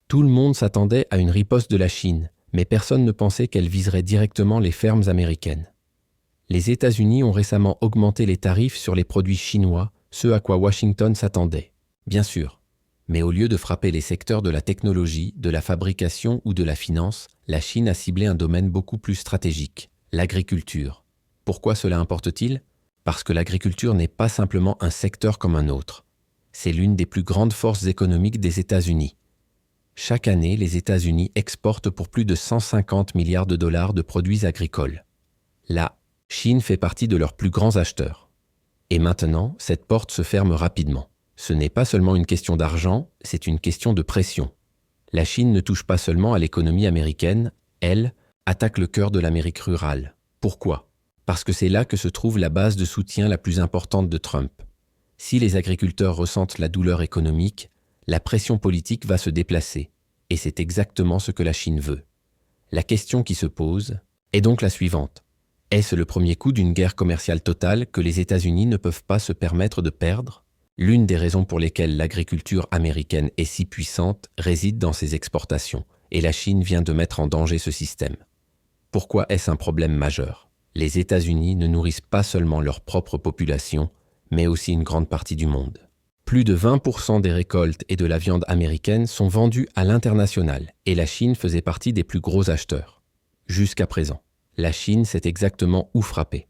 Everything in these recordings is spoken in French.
Tout le monde s'attendait à une riposte de la Chine, mais personne ne pensait qu'elle viserait directement les fermes américaines. Les États-Unis ont récemment augmenté les tarifs sur les produits chinois, ce à quoi Washington s'attendait, bien sûr. Mais au lieu de frapper les secteurs de la technologie, de la fabrication ou de la finance, la Chine a ciblé un domaine beaucoup plus stratégique, l'agriculture. Pourquoi cela importe-t-il ? Parce que l'agriculture n'est pas simplement un secteur comme un autre. C'est l'une des plus grandes forces économiques des États-Unis. Chaque année, les États-Unis exportent pour plus de 150 milliards de dollars de produits agricoles. La Chine fait partie de leurs plus grands acheteurs. Et maintenant, cette porte se ferme rapidement. Ce n'est pas seulement une question d'argent, c'est une question de pression. La Chine ne touche pas seulement à l'économie américaine, elle attaque le cœur de l'Amérique rurale. Pourquoi ? Parce que c'est là que se trouve la base de soutien la plus importante de Trump. Si les agriculteurs ressentent la douleur économique, la pression politique va se déplacer. Et c'est exactement ce que la Chine veut. La question qui se pose est donc la suivante. Est-ce le premier coup d'une guerre commerciale totale que les États-Unis ne peuvent pas se permettre de perdre ? L'une des raisons pour lesquelles l'agriculture américaine est si puissante réside dans ses exportations, et la Chine vient de mettre en danger ce système. Pourquoi est-ce un problème majeur ? Les États-Unis ne nourrissent pas seulement leur propre population, mais aussi une grande partie du monde. Plus de 20% des récoltes et de la viande américaine sont vendues à l'international, et la Chine faisait partie des plus gros acheteurs. Jusqu'à présent, la Chine sait exactement où frapper.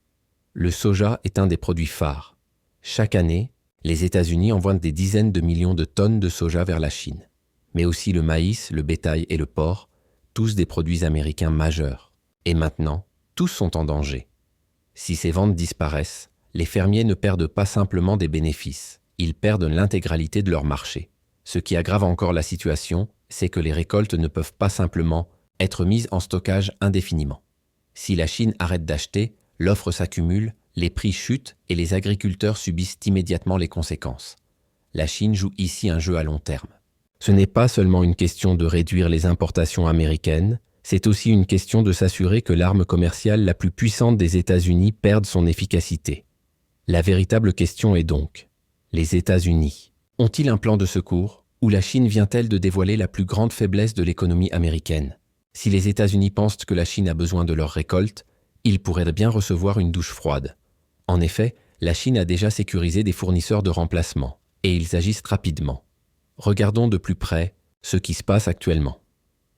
Le soja est un des produits phares. Chaque année, les États-Unis envoient des dizaines de millions de tonnes de soja vers la Chine. Mais aussi le maïs, le bétail et le porc, tous des produits américains majeurs. Et maintenant, tous sont en danger. Si ces ventes disparaissent, les fermiers ne perdent pas simplement des bénéfices, ils perdent l'intégralité de leur marché. Ce qui aggrave encore la situation, c'est que les récoltes ne peuvent pas simplement être mises en stockage indéfiniment. Si la Chine arrête d'acheter, l'offre s'accumule, les prix chutent et les agriculteurs subissent immédiatement les conséquences. La Chine joue ici un jeu à long terme. Ce n'est pas seulement une question de réduire les importations américaines, c'est aussi une question de s'assurer que l'arme commerciale la plus puissante des États-Unis perde son efficacité. La véritable question est donc, les États-Unis ont-ils un plan de secours ou la Chine vient-elle de dévoiler la plus grande faiblesse de l'économie américaine ? Si les États-Unis pensent que la Chine a besoin de leurs récoltes, ils pourraient bien recevoir une douche froide. En effet, la Chine a déjà sécurisé des fournisseurs de remplacement, et ils agissent rapidement. Regardons de plus près ce qui se passe actuellement.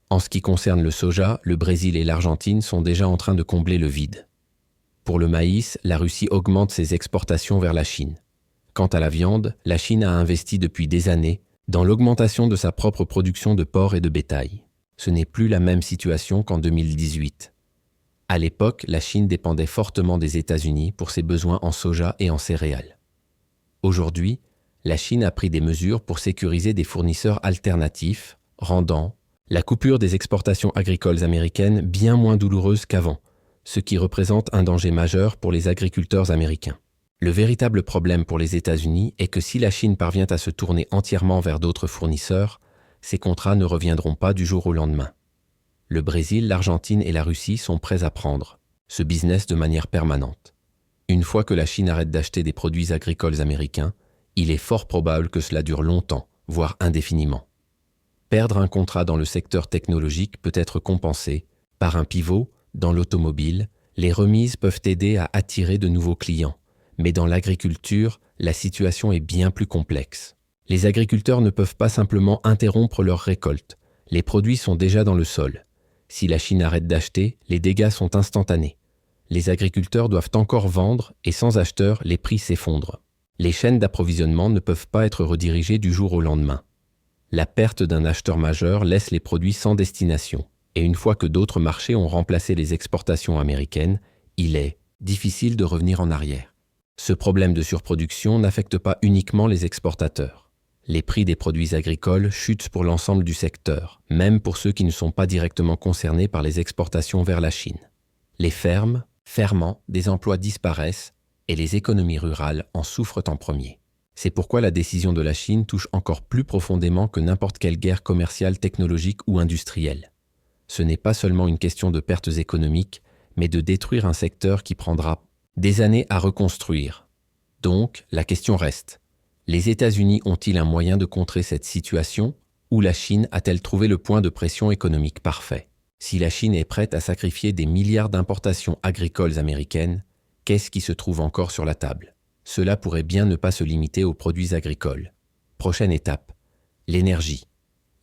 En ce qui concerne le soja, le Brésil et l'Argentine sont déjà en train de combler le vide. Pour le maïs, la Russie augmente ses exportations vers la Chine. Quant à la viande, la Chine a investi depuis des années dans l'augmentation de sa propre production de porc et de bétail. Ce n'est plus la même situation qu'en 2018. À l'époque, la Chine dépendait fortement des États-Unis pour ses besoins en soja et en céréales. Aujourd'hui, la Chine a pris des mesures pour sécuriser des fournisseurs alternatifs, rendant la coupure des exportations agricoles américaines bien moins douloureuse qu'avant, ce qui représente un danger majeur pour les agriculteurs américains. Le véritable problème pour les États-Unis est que si la Chine parvient à se tourner entièrement vers d'autres fournisseurs, ces contrats ne reviendront pas du jour au lendemain. Le Brésil, l'Argentine et la Russie sont prêts à prendre ce business de manière permanente. Une fois que la Chine arrête d'acheter des produits agricoles américains, il est fort probable que cela dure longtemps, voire indéfiniment. Perdre un contrat dans le secteur technologique peut être compensé par un pivot dans l'automobile. Les remises peuvent aider à attirer de nouveaux clients, mais dans l'agriculture, la situation est bien plus complexe. Les agriculteurs ne peuvent pas simplement interrompre leur récolte. Les produits sont déjà dans le sol. Si la Chine arrête d'acheter, les dégâts sont instantanés. Les agriculteurs doivent encore vendre et sans acheteurs, les prix s'effondrent. Les chaînes d'approvisionnement ne peuvent pas être redirigées du jour au lendemain. La perte d'un acheteur majeur laisse les produits sans destination. Et une fois que d'autres marchés ont remplacé les exportations américaines, il est difficile de revenir en arrière. Ce problème de surproduction n'affecte pas uniquement les exportateurs. Les prix des produits agricoles chutent pour l'ensemble du secteur, même pour ceux qui ne sont pas directement concernés par les exportations vers la Chine. Les fermes, fermant, des emplois disparaissent et les économies rurales en souffrent en premier. C'est pourquoi la décision de la Chine touche encore plus profondément que n'importe quelle guerre commerciale, technologique ou industrielle. Ce n'est pas seulement une question de pertes économiques, mais de détruire un secteur qui prendra des années à reconstruire. Donc, la question reste. Les États-Unis ont-ils un moyen de contrer cette situation Ou la Chine a-t-elle trouvé le point de pression économique parfait? Si la Chine est prête à sacrifier des milliards d'importations agricoles américaines, qu'est-ce qui se trouve encore sur la table? Cela pourrait bien ne pas se limiter aux produits agricoles. Prochaine étape, l'énergie.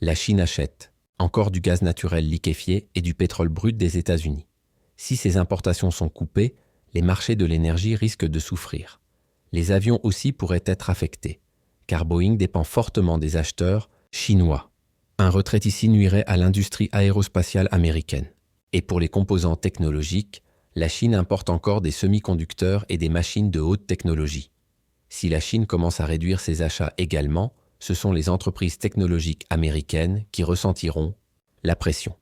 La Chine achète encore du gaz naturel liquéfié et du pétrole brut des États-Unis. Si ces importations sont coupées, les marchés de l'énergie risquent de souffrir. Les avions aussi pourraient être affectés, car Boeing dépend fortement des acheteurs chinois. Un retrait ici nuirait à l'industrie aérospatiale américaine. Et pour les composants technologiques, la Chine importe encore des semi-conducteurs et des machines de haute technologie. Si la Chine commence à réduire ses achats également, ce sont les entreprises technologiques américaines qui ressentiront la pression.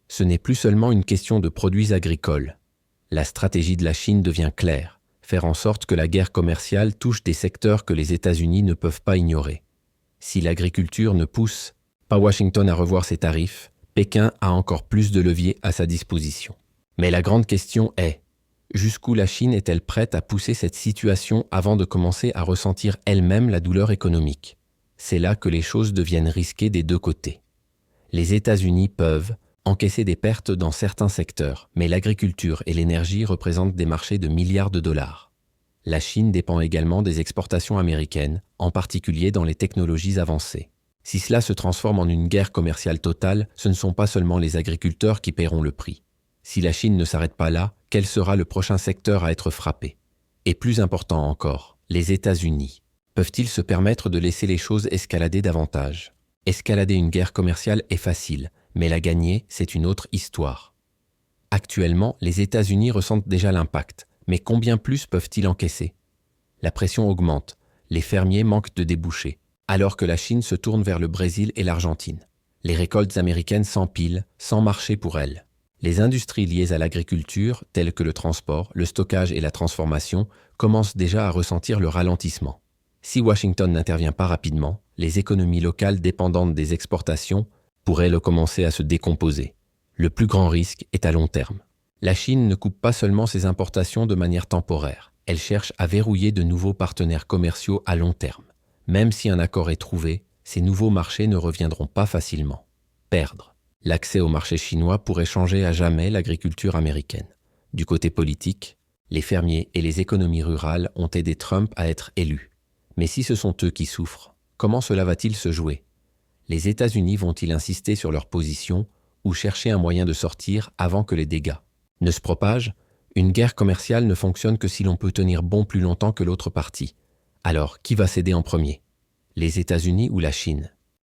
Ce n'est plus seulement une question de produits agricoles. La stratégie de la Chine devient claire, faire en sorte que la guerre commerciale touche des secteurs que les États-Unis ne peuvent pas ignorer. Si l'agriculture ne pousse pas Washington à revoir ses tarifs, Pékin a encore plus de leviers à sa disposition. Mais la grande question est, jusqu'où la Chine est-elle prête à pousser cette situation avant de commencer à ressentir elle-même la douleur économique? C'est là que les choses deviennent risquées des deux côtés. Les États-Unis peuvent encaisser des pertes dans certains secteurs, mais l'agriculture et l'énergie représentent des marchés de milliards de dollars. La Chine dépend également des exportations américaines, en particulier dans les technologies avancées. Si cela se transforme en une guerre commerciale totale, ce ne sont pas seulement les agriculteurs qui paieront le prix. Si la Chine ne s'arrête pas là, quel sera le prochain secteur à être frappé? Et plus important encore, les États-Unis. Peuvent-ils se permettre de laisser les choses escalader davantage? Escalader une guerre commerciale est facile, mais la gagner, c'est une autre histoire. Actuellement, les États-Unis ressentent déjà l'impact, mais combien plus peuvent-ils encaisser? La pression augmente, les fermiers manquent de débouchés, alors que la Chine se tourne vers le Brésil et l'Argentine. Les récoltes américaines s'empilent, sans marché pour elles. Les industries liées à l'agriculture, telles que le transport, le stockage et la transformation, commencent déjà à ressentir le ralentissement. Si Washington n'intervient pas rapidement, les économies locales dépendantes des exportations pourraient commencer à se décomposer. Le plus grand risque est à long terme. La Chine ne coupe pas seulement ses importations de manière temporaire, elle cherche à verrouiller de nouveaux partenaires commerciaux à long terme. Même si un accord est trouvé, ces nouveaux marchés ne reviendront pas facilement. Perdre. L'accès au marché chinois pourrait changer à jamais l'agriculture américaine. Du côté politique, les fermiers et les économies rurales ont aidé Trump à être élu. Mais si ce sont eux qui souffrent, comment cela va-t-il se jouer? Les États-Unis vont-ils insister sur leur position ou chercher un moyen de sortir avant que les dégâts ne se propagent? Une guerre commerciale ne fonctionne que si l'on peut tenir bon plus longtemps que l'autre partie. Alors, qui va céder en premier? Les États-Unis ou la Chine?